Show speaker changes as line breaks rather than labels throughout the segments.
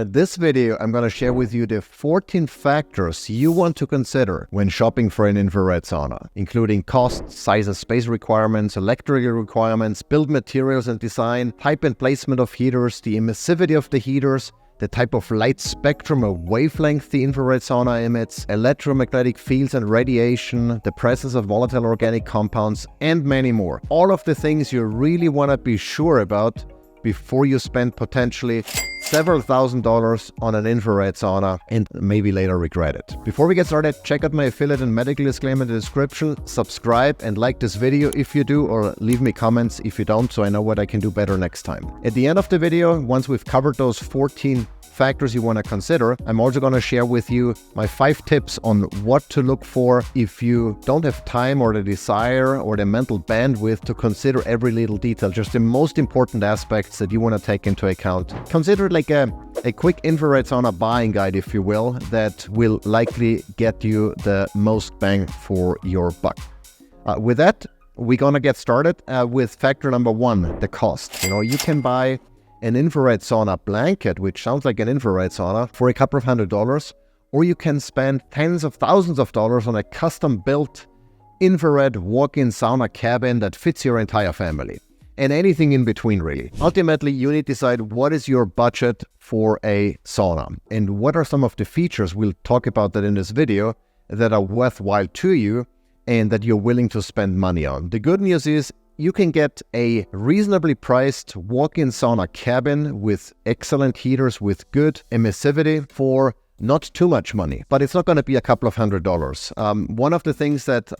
In this video, I'm going to share with you the 14 factors you want to consider when shopping for an infrared sauna, including cost, size and space requirements, electrical requirements, build materials and design, type and placement of heaters, the emissivity of the heaters, the type of light spectrum or wavelength the infrared sauna emits, electromagnetic fields and radiation, the presence of volatile organic compounds, and many more. All of the things you really want to be sure about before you spend potentially several $1,000s on an infrared sauna and maybe later regret it. Before we get started, check out my affiliate and medical disclaimer in the description, subscribe and like this video if you do, or leave me comments if you don't, so I know what I can do better next time. At the end of the video, once we've covered those 14 factors you want to consider, I'm also going to share with you my 5 tips on what to look for if you don't have time or the desire or the mental bandwidth to consider every little detail, just the most important aspects that you want to take into account. Consider it like a quick infrared sauna buying guide, if you will, that will likely get you the most bang for your buck. With that, we're going to get started with factor number 1, the cost. You can buy an infrared sauna blanket, which sounds like an infrared sauna, for a couple of $100s, or you can spend tens of thousands of dollars on a custom-built infrared walk-in sauna cabin that fits your entire family, and anything in between, really. Ultimately, you need to decide what is your budget for a sauna, and what are some of the features, we'll talk about that in this video, that are worthwhile to you and that you're willing to spend money on. The good news is, you can get a reasonably priced walk-in sauna cabin with excellent heaters with good emissivity for not too much money, but it's not going to be a couple of $100s. One of the things that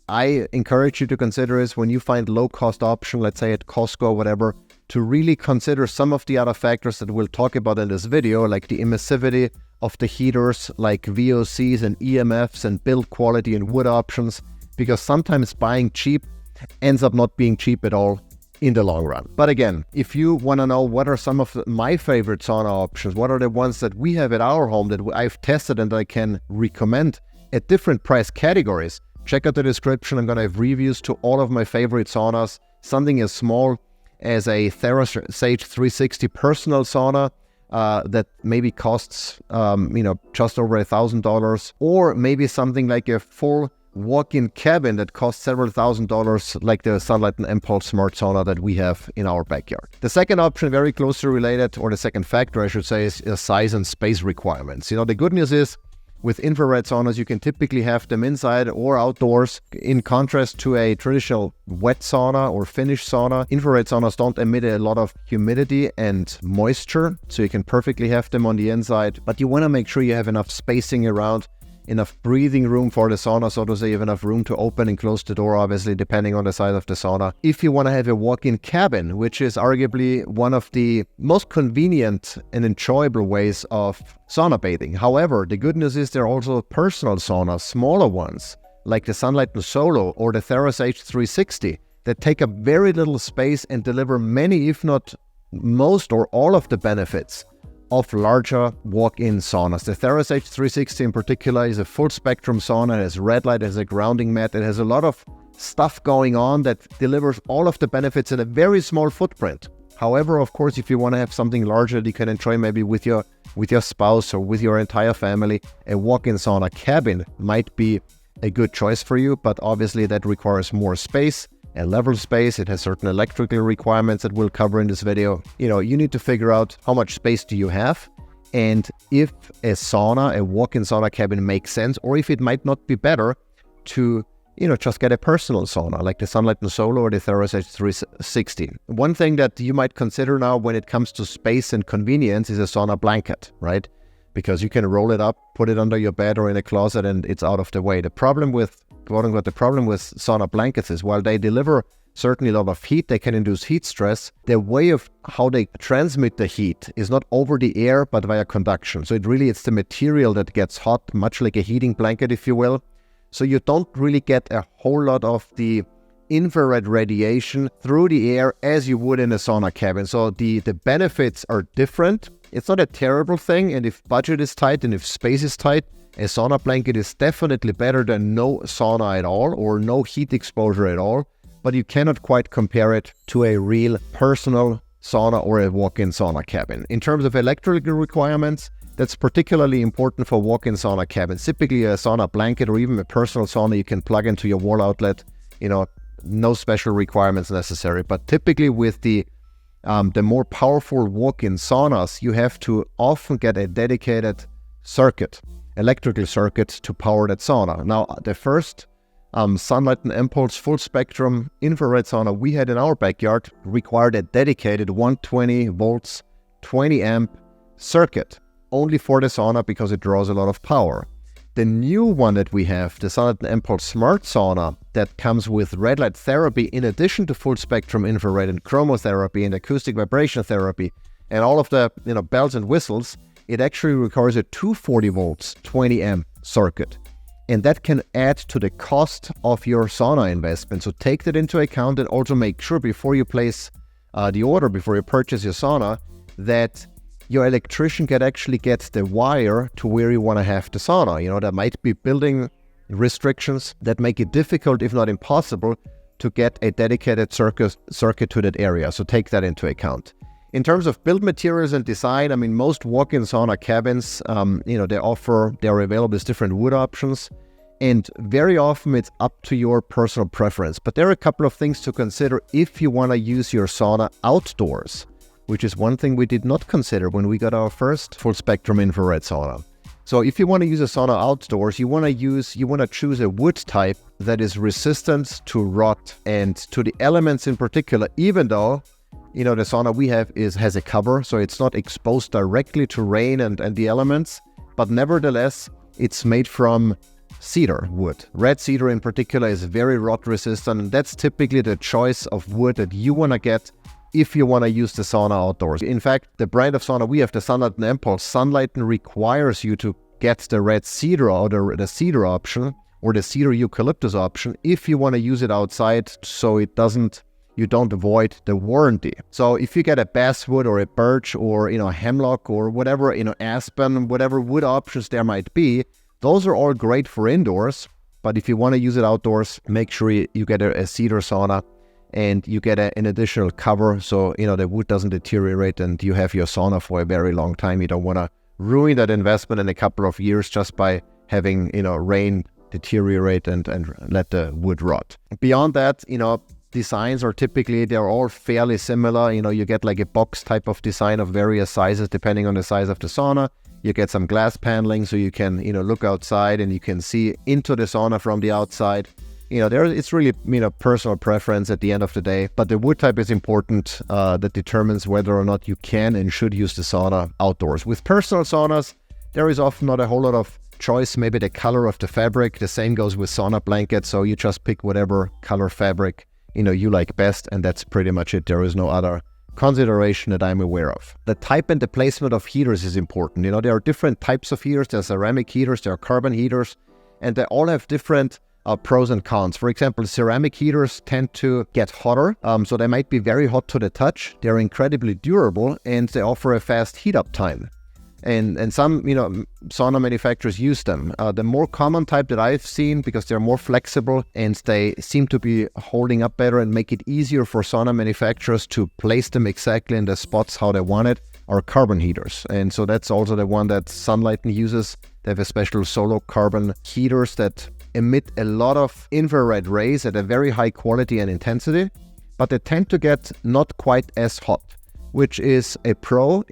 I encourage you to consider is when you find low-cost option, let's say at Costco or whatever, to really consider some of the other factors that we'll talk about in this video, like the emissivity of the heaters, like VOCs and EMFs and build quality and wood options, because sometimes buying cheap ends up not being cheap at all in the long run. But again, if you want to know what are some of my favorite sauna options, what are the ones that we have at our home that I've tested and I can recommend at different price categories, check out the description. I'm going to have reviews to all of my favorite saunas, something as small as a TheraSage 360 personal sauna that maybe costs just over $1,000, or maybe something like a full walk-in cabin that costs several $1,000s, like the Sunlighten mPulse smart sauna that we have in our backyard. The second option, very closely related, or the second factor I should say, is size and space requirements. The good news is, with infrared saunas, you can typically have them inside or outdoors. In contrast to a traditional wet sauna or Finnish sauna, infrared saunas don't emit a lot of humidity and moisture, so you can perfectly have them on the inside, but you want to make sure you have enough spacing around, enough breathing room for the sauna, so to say. You have enough room to open and close the door, obviously, depending on the size of the sauna. If you want to have a walk-in cabin, which is arguably one of the most convenient and enjoyable ways of sauna bathing. However, the good news is there are also personal saunas, smaller ones, like the Sunlighten Solo or the TheraSage 360, that take up very little space and deliver many, if not most or all of the benefits of larger walk-in saunas. The TheraSage 360 in particular is a full spectrum sauna. It has red light, it has a grounding mat, it has a lot of stuff going on that delivers all of the benefits in a very small footprint. However, of course, if you want to have something larger that you can enjoy maybe with your spouse or with your entire family, a walk-in sauna cabin might be a good choice for you, but obviously that requires more space, a level space. It has certain electrical requirements that we'll cover in this video. You need to figure out how much space do you have, and if a sauna, a walk-in sauna cabin makes sense, or if it might not be better to just get a personal sauna like the Sunlighten Solo or the TheraSage 360. One thing that you might consider now when it comes to space and convenience is a sauna blanket, right? Because you can roll it up, put it under your bed or in a closet, and it's out of the way. The problem with, quote-unquote, the problem with sauna blankets is, while they deliver certainly a lot of heat, they can induce heat stress. The way of how they transmit the heat is not over the air, but via conduction. So it's the material that gets hot, much like a heating blanket, if you will. So you don't really get a whole lot of the infrared radiation through the air as you would in a sauna cabin. So the benefits are different. It's not a terrible thing, and if budget is tight and if space is tight, a sauna blanket is definitely better than no sauna at all or no heat exposure at all. But you cannot quite compare it to a real personal sauna or a walk-in sauna cabin. In terms of electrical requirements, that's particularly important for walk-in sauna cabins. Typically a sauna blanket or even a personal sauna you can plug into your wall outlet, no special requirements necessary. But typically with the more powerful walk-in saunas, you have to often get a dedicated electrical circuit to power that sauna. Now, the first Sunlighten mPulse full spectrum infrared sauna we had in our backyard required a dedicated 120 volts, 20 amp circuit only for the sauna because it draws a lot of power. The new one that we have, the Sunlighten mPulse Smart Sauna, that comes with red light therapy in addition to full spectrum infrared and chromotherapy and acoustic vibration therapy and all of the bells and whistles, it actually requires a 240 volts, 20 amp circuit. And that can add to the cost of your sauna investment. So take that into account and also make sure before you place the order, before you purchase your sauna, that your electrician can actually get the wire to where you want to have the sauna. There might be building restrictions that make it difficult, if not impossible, to get a dedicated circuit to that area. So take that into account. In terms of build materials and design, most walk-in sauna cabins, they're available as different wood options. And very often it's up to your personal preference. But there are a couple of things to consider if you want to use your sauna outdoors, which is one thing we did not consider when we got our first full spectrum infrared sauna. So if you want to use a sauna outdoors, you want to choose a wood type that is resistant to rot and to the elements in particular, even though the sauna we have has a cover, so it's not exposed directly to rain and the elements, but nevertheless, it's made from cedar wood. Red cedar in particular is very rot resistant, and that's typically the choice of wood that you want to get if you want to use the sauna outdoors. In fact, the brand of sauna we have, the Sunlighten mPulse, Sunlighten requires you to get the red cedar or the cedar option or the cedar eucalyptus option if you want to use it outside, so you don't avoid the warranty. So if you get a basswood or a birch or hemlock or whatever, aspen, whatever wood options there might be, those are all great for indoors. But if you want to use it outdoors, make sure you get a cedar sauna and you get an additional cover so the wood doesn't deteriorate and you have your sauna for a very long time. You don't want to ruin that investment in a couple of years just by having rain deteriorate and let the wood rot. Beyond that, designs are they're all fairly similar. You get like a box type of design of various sizes depending on the size of the sauna. You get some glass paneling so you can, look outside and you can see into the sauna from the outside. It's really, personal preference at the end of the day. But the wood type is important. That determines whether or not you can and should use the sauna outdoors. With personal saunas, there is often not a whole lot of choice. Maybe the color of the fabric. The same goes with sauna blankets. So you just pick whatever color fabric you like best, and that's pretty much it. There is no other consideration that I'm aware of. The type and the placement of heaters is important. There are different types of heaters. There are ceramic heaters, there are carbon heaters, and they all have different pros and cons. For example, ceramic heaters tend to get hotter, so they might be very hot to the touch. They're incredibly durable, and they offer a fast heat up time. And some, sauna manufacturers use them. The more common type that I've seen, because they're more flexible and they seem to be holding up better and make it easier for sauna manufacturers to place them exactly in the spots how they want it, are carbon heaters. And so that's also the one that Sunlighten uses. They have a special solo carbon heaters that emit a lot of infrared rays at a very high quality and intensity, but they tend to get not quite as hot, which is a pro,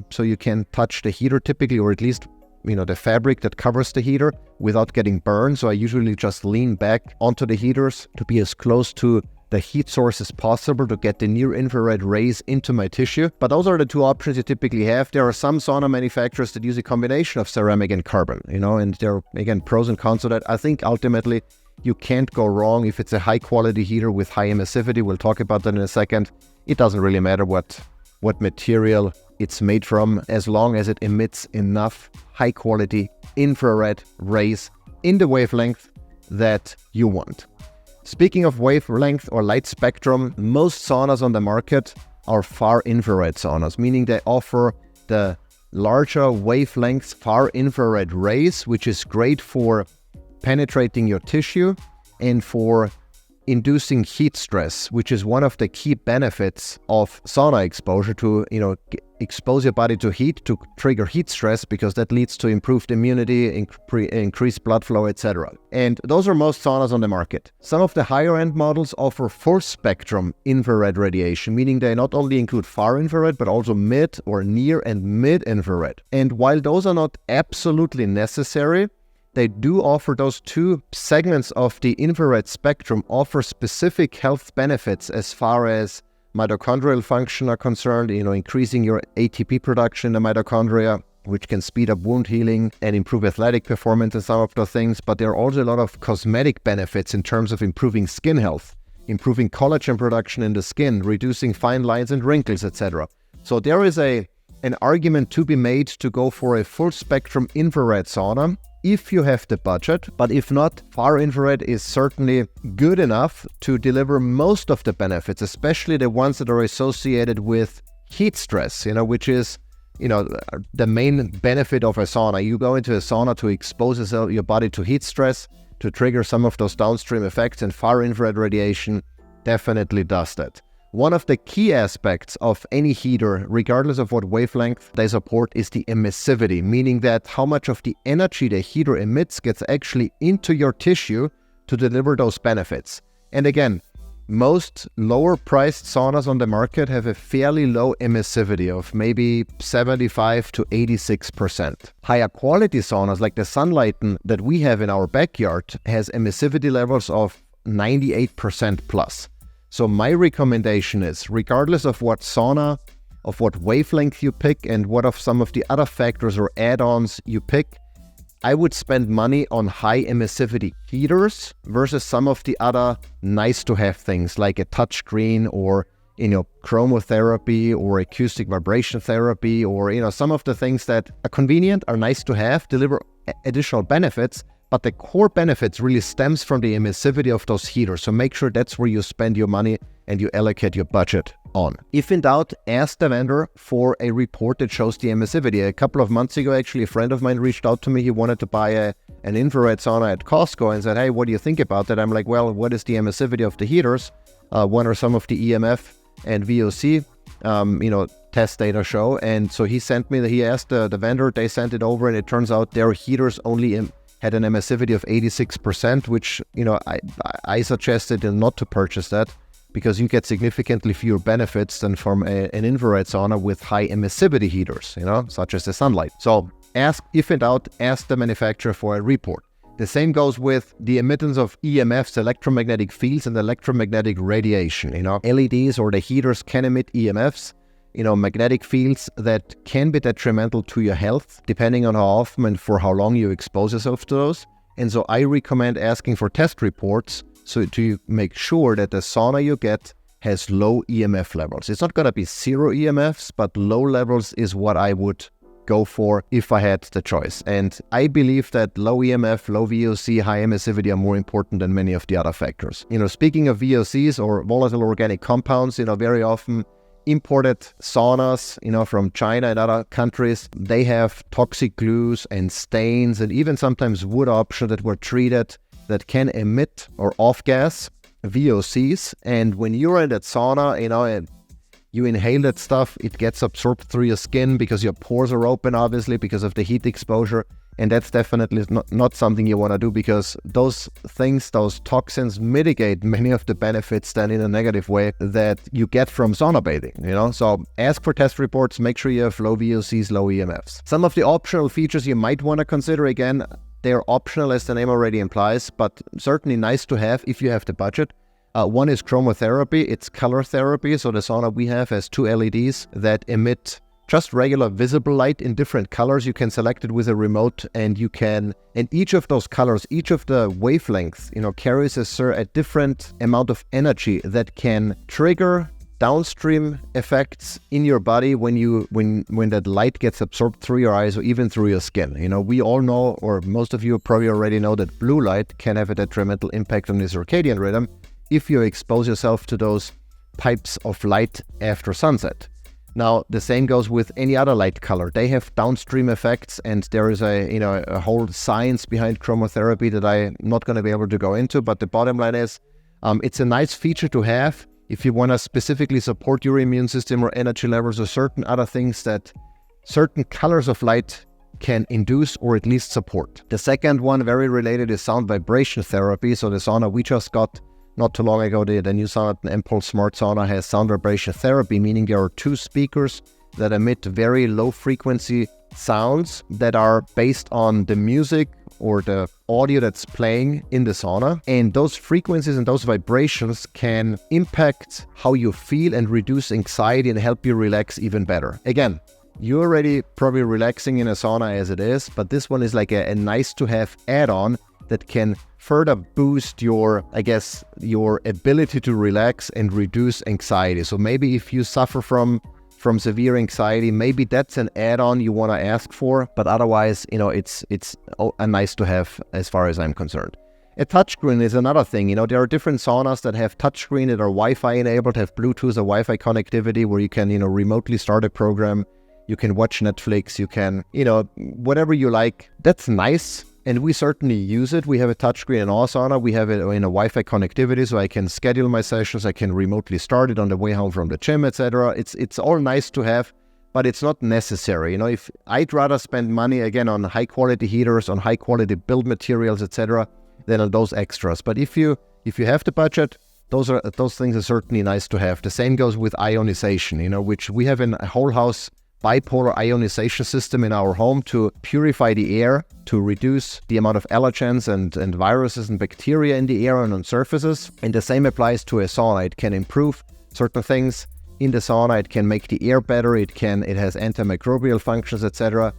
so you can touch the heater typically, or at least, the fabric that covers the heater without getting burned. So I usually just lean back onto the heaters to be as close to the heat source as possible to get the near infrared rays into my tissue. But those are the two options you typically have. There are some sauna manufacturers that use a combination of ceramic and carbon, and there are, again, pros and cons to that. I think ultimately you can't go wrong if it's a high quality heater with high emissivity. We'll talk about that in a second. It doesn't really matter what material it's made from, as long as it emits enough high quality infrared rays in the wavelength that you want. Speaking of wavelength or light spectrum, most saunas on the market are far infrared saunas, meaning they offer the larger wavelengths far infrared rays, which is great for penetrating your tissue and for inducing heat stress, which is one of the key benefits of sauna exposure, to expose your body to heat, to trigger heat stress, because that leads to improved immunity, increased blood flow, etc. And those are most saunas on the market. Some of the higher end models offer full spectrum infrared radiation, meaning they not only include far infrared but also mid or near and mid infrared. And while those are not absolutely necessary, they do offer, those two segments of the infrared spectrum offer specific health benefits as far as mitochondrial function are concerned, increasing your ATP production in the mitochondria, which can speed up wound healing and improve athletic performance and some of the things. But there are also a lot of cosmetic benefits in terms of improving skin health, improving collagen production in the skin, reducing fine lines and wrinkles, etc. So there is an argument to be made to go for a full spectrum infrared sauna if you have the budget, but if not, far infrared is certainly good enough to deliver most of the benefits, especially the ones that are associated with heat stress, which is, the main benefit of a sauna. You go into a sauna to expose your body to heat stress, to trigger some of those downstream effects, and far infrared radiation definitely does that. One of the key aspects of any heater, regardless of what wavelength they support, is the emissivity, meaning that how much of the energy the heater emits gets actually into your tissue to deliver those benefits. And again, most lower priced saunas on the market have a fairly low emissivity of maybe 75 to 86%. Higher quality saunas like the Sunlighten that we have in our backyard has emissivity levels of 98% plus. So my recommendation is, regardless of what sauna, of what wavelength you pick, and what of some of the other factors or add-ons you pick, I would spend money on high emissivity heaters versus some of the other nice-to-have things like a touchscreen or chromotherapy or acoustic vibration therapy, or some of the things that are convenient, are nice to have, deliver additional benefits. But the core benefits really stems from the emissivity of those heaters. So make sure that's where you spend your money and you allocate your budget on. If in doubt, ask the vendor for a report that shows the emissivity. A couple of months ago, actually, a friend of mine reached out to me. He wanted to buy an infrared sauna at Costco and said, hey, what do you think about that? I'm like, well, what is the emissivity of the heaters? What are some of the EMF and VOC test data show? And so he asked the vendor, they sent it over, and it turns out their heaters only had an emissivity of 86%, which, I suggested not to purchase that because you get significantly fewer benefits than from an infrared sauna with high emissivity heaters, such as the Sunlight. So if in doubt, ask the manufacturer for a report. The same goes with the emittance of EMFs, electromagnetic fields, and electromagnetic radiation. LEDs or the heaters can emit EMFs, magnetic fields that can be detrimental to your health, depending on how often and for how long you expose yourself to those. And so I recommend asking for test reports so to make sure that the sauna you get has low EMF levels. It's not going to be zero EMFs, but low levels is what I would go for if I had the choice. And I believe that low EMF, low VOC, high emissivity are more important than many of the other factors. Speaking of VOCs or volatile organic compounds, very often imported saunas, from China and other countries, they have toxic glues and stains and even sometimes wood options that were treated that can emit or off-gas VOCs. And when you're in that sauna, and you inhale that stuff, it gets absorbed through your skin because your pores are open, obviously, because of the heat exposure. And that's definitely not something you want to do, because those things, those toxins mitigate many of the benefits then in a negative way that you get from sauna bathing, So ask for test reports, make sure you have low VOCs, low EMFs. Some of the optional features you might want to consider, again, they're optional as the name already implies, but certainly nice to have if you have the budget. One is chromotherapy. It's color therapy. So the sauna we have has two LEDs that emit just regular visible light in different colors. You can select it with a remote, and each of those colors, each of the wavelengths, carries a different amount of energy that can trigger downstream effects in your body when that light gets absorbed through your eyes or even through your skin. We all know, or most of you probably already know, that blue light can have a detrimental impact on the circadian rhythm if you expose yourself to those pipes of light after sunset. Now, the same goes with any other light color. They have downstream effects, and there is a whole science behind chromotherapy that I'm not going to be able to go into. But the bottom line is, It's a nice feature to have if you want to specifically support your immune system or energy levels or certain other things that certain colors of light can induce or at least support. The second one, very related, is sound vibration therapy. So the sauna we just got not too long ago, the new Sunlighten mPulse Smart Sauna has sound vibration therapy, meaning there are 2 speakers that emit very low frequency sounds that are based on the music or the audio that's playing in the sauna. And those frequencies and those vibrations can impact how you feel and reduce anxiety and help you relax even better. Again, you're already probably relaxing in a sauna as it is, but this one is like a nice to have add-on that can further boost your ability to relax and reduce anxiety. So maybe if you suffer from severe anxiety, maybe that's an add-on you want to ask for, but otherwise, it's a nice to have as far as I'm concerned. A touchscreen is another thing. There are different saunas that have touchscreen that are Wi-Fi enabled, have Bluetooth or Wi-Fi connectivity where you can, remotely start a program. You can watch Netflix, you can, whatever you like. That's nice. And we certainly use it. We have a touchscreen in our sauna. We have it in a Wi-Fi connectivity, so I can schedule my sessions. I can remotely start it on the way home from the gym, etc. It's all nice to have, but it's not necessary. If I'd rather spend money again on high quality heaters, on high quality build materials, etc., than on those extras. But if you have the budget, those things are certainly nice to have. The same goes with ionization, which we have in a whole house bipolar ionization system in our home to purify the air, to reduce the amount of allergens and viruses and bacteria in the air and on surfaces. And the same applies to a sauna. It can improve certain things in the sauna. It can make the air better. It has antimicrobial functions, etc.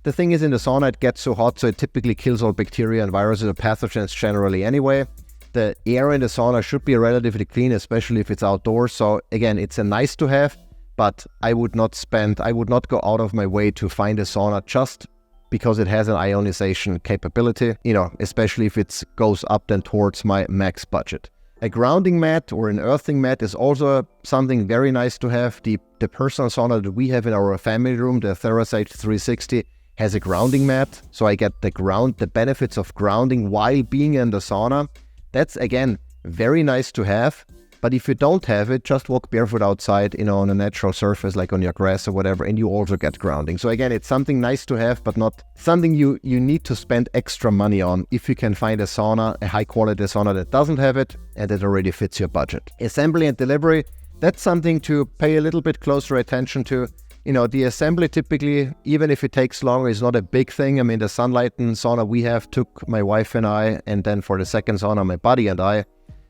The thing is, in the sauna, it gets so hot, so it typically kills all bacteria and viruses or pathogens generally anyway. The air in the sauna should be relatively clean, especially if it's outdoors. So again, it's a nice to have, but I would not go out of my way to find a sauna just because it has an ionization capability, especially if it goes up then towards my max budget. A grounding mat or an earthing mat is also something very nice to have. The personal sauna that we have in our family room, the TheraSage 360, has a grounding mat. So I get the benefits of grounding while being in the sauna. That's, again, very nice to have. But if you don't have it, just walk barefoot outside, on a natural surface like on your grass or whatever, and you also get grounding. So again, it's something nice to have, but not something you need to spend extra money on if you can find a sauna, a high quality sauna that doesn't have it and that already fits your budget. Assembly and delivery, that's something to pay a little bit closer attention to. The assembly typically, even if it takes longer, is not a big thing. I mean, the Sunlighten sauna we have took my wife and I, and then for the second sauna, my buddy and I,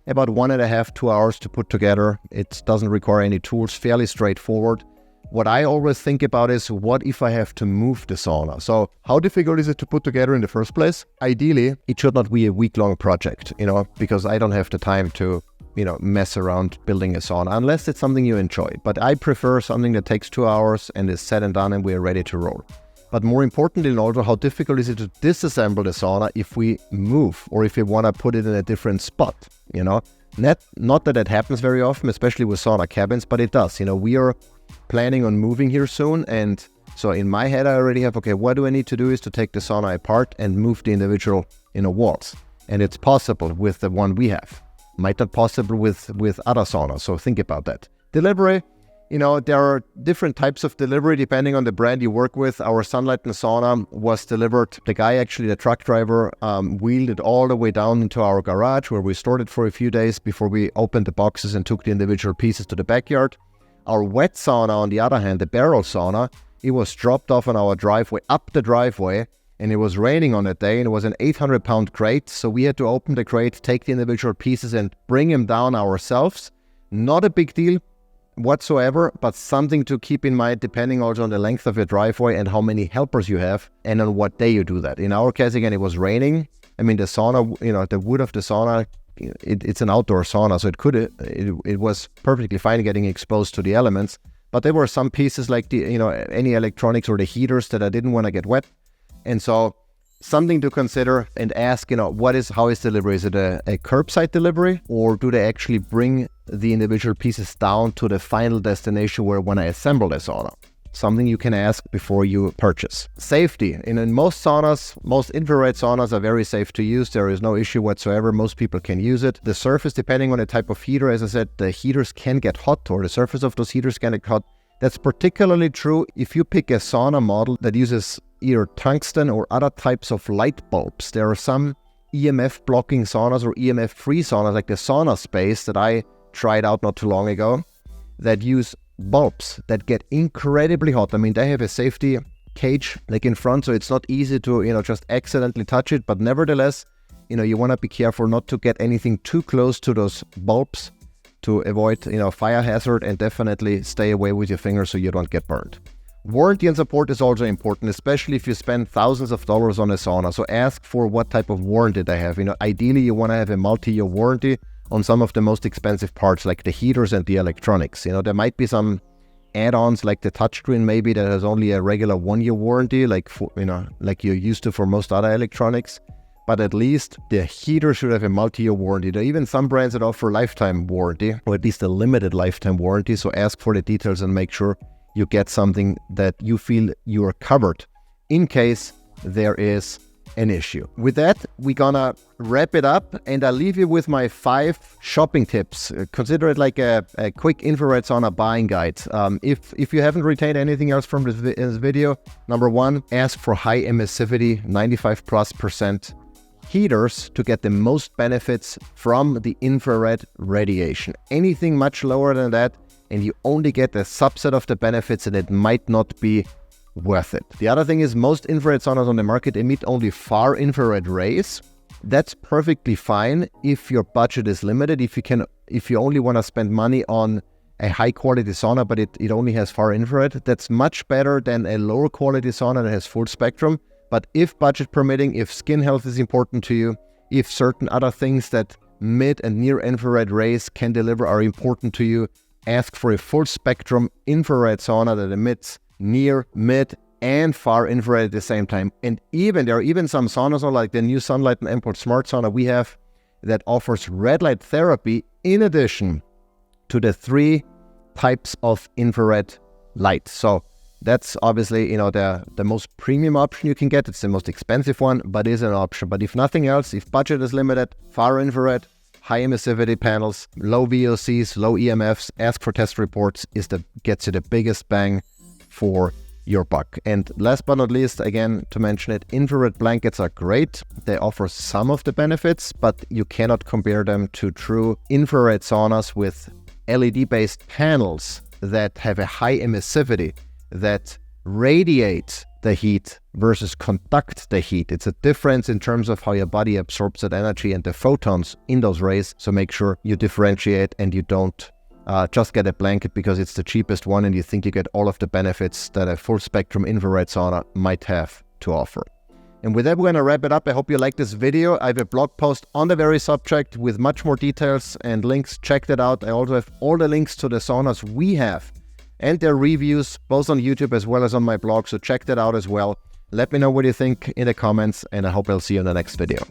about 1.5 to 2 hours to put together. It doesn't require any tools, fairly straightforward. What I always think about is, what if I have to move the sauna? So how difficult is it to put together in the first place? Ideally, it should not be a week-long project, because I don't have the time to, mess around building a sauna, unless it's something you enjoy. But I prefer something that takes 2 hours and is said and done and we're ready to roll. But more importantly, in order, how difficult is it to disassemble the sauna if we move or if we want to put it in a different spot, Not that it happens very often, especially with sauna cabins, but it does. We are planning on moving here soon. And so in my head, I already have, okay, what do I need to do is to take the sauna apart and move the individual, walls. And it's possible with the one we have. Might not possible with other saunas. So think about that. Delivery. There are different types of delivery depending on the brand you work with. Our Sunlighten sauna was delivered. The guy, actually, the truck driver, wheeled it all the way down into our garage where we stored it for a few days before we opened the boxes and took the individual pieces to the backyard. Our wet sauna, on the other hand, the barrel sauna, it was dropped off on our driveway, up the driveway, and it was raining on that day, and it was an 800-pound crate. So we had to open the crate, take the individual pieces, and bring them down ourselves. Not a big deal whatsoever, but something to keep in mind depending also on the length of your driveway and how many helpers you have and on what day you do that. In our case, again, it was raining. I mean, the sauna, the wood of the sauna, it's an outdoor sauna, so it was perfectly fine getting exposed to the elements. But there were some pieces like any electronics or the heaters that I didn't want to get wet. And so something to consider and ask, how is delivery? Is it a curbside delivery, or do they actually bring the individual pieces down to the final destination when I assemble the sauna? something you can ask before you purchase. Safety. In most saunas, most infrared saunas are very safe to use. There is no issue whatsoever. Most people can use it. The surface, depending on the type of heater, as I said, the heaters can get hot, or the surface of those heaters can get hot. That's particularly true if you pick a sauna model that uses either tungsten or other types of light bulbs. There are some EMF blocking saunas or EMF free saunas, like the Sauna Space that I tried out not too long ago, that use bulbs that get incredibly hot. I mean, they have a safety cage like in front, so it's not easy to, just accidentally touch it. But nevertheless, you want to be careful not to get anything too close to those bulbs to avoid, fire hazard, and definitely stay away with your fingers so you don't get burned. Warranty and support is also important, especially if you spend thousands of dollars on a sauna. So ask for what type of warranty they have. Ideally, you want to have a multi-year warranty on some of the most expensive parts, like the heaters and the electronics. There might be some add-ons like the touchscreen maybe that has only a regular 1-year warranty, like you're used to for most other electronics. But at least the heater should have a multi-year warranty. There are even some brands that offer lifetime warranty, or at least a limited lifetime warranty. So ask for the details and make sure you get something that you feel you are covered in case there is an issue. With that, we're gonna wrap it up, and I'll leave you with my 5 shopping tips. Consider it like a quick infrared sauna buying guide. If you haven't retained anything else from this video, number 1, ask for high emissivity, 95+% heaters to get the most benefits from the infrared radiation. Anything much lower than that, and you only get a subset of the benefits, and it might not be worth it. The other thing is, most infrared saunas on the market emit only far infrared rays. That's perfectly fine if your budget is limited. If you only want to spend money on a high quality sauna, but it only has far infrared, that's much better than a lower quality sauna that has full spectrum. But if budget permitting, if skin health is important to you, if certain other things that mid and near infrared rays can deliver are important to you, ask for a full spectrum infrared sauna that emits near, mid, and far infrared at the same time. And there are even some saunas, like the new Sunlighten mPulse Smart Sauna we have, that offers red light therapy in addition to the 3 types of infrared light. So that's obviously, the most premium option you can get. It's the most expensive one, but is an option. But if nothing else, if budget is limited, far infrared, high emissivity panels, low VOCs, low EMFs, ask for test reports gets you the biggest bang for your buck. And last but not least, again, to mention it, infrared blankets are great. They offer some of the benefits, but you cannot compare them to true infrared saunas with LED-based panels that have a high emissivity, that radiate the heat versus conduct the heat. It's a difference in terms of how your body absorbs that energy and the photons in those rays. So make sure you differentiate and you don't just get a blanket because it's the cheapest one and you think you get all of the benefits that a full spectrum infrared sauna might have to offer. And with that, we're going to wrap it up. I hope you liked this video. I have a blog post on the very subject with much more details and links. Check that out. I also have all the links to the saunas we have and their reviews, both on YouTube as well as on my blog. So check that out as well. Let me know what you think in the comments, and I hope I'll see you in the next video.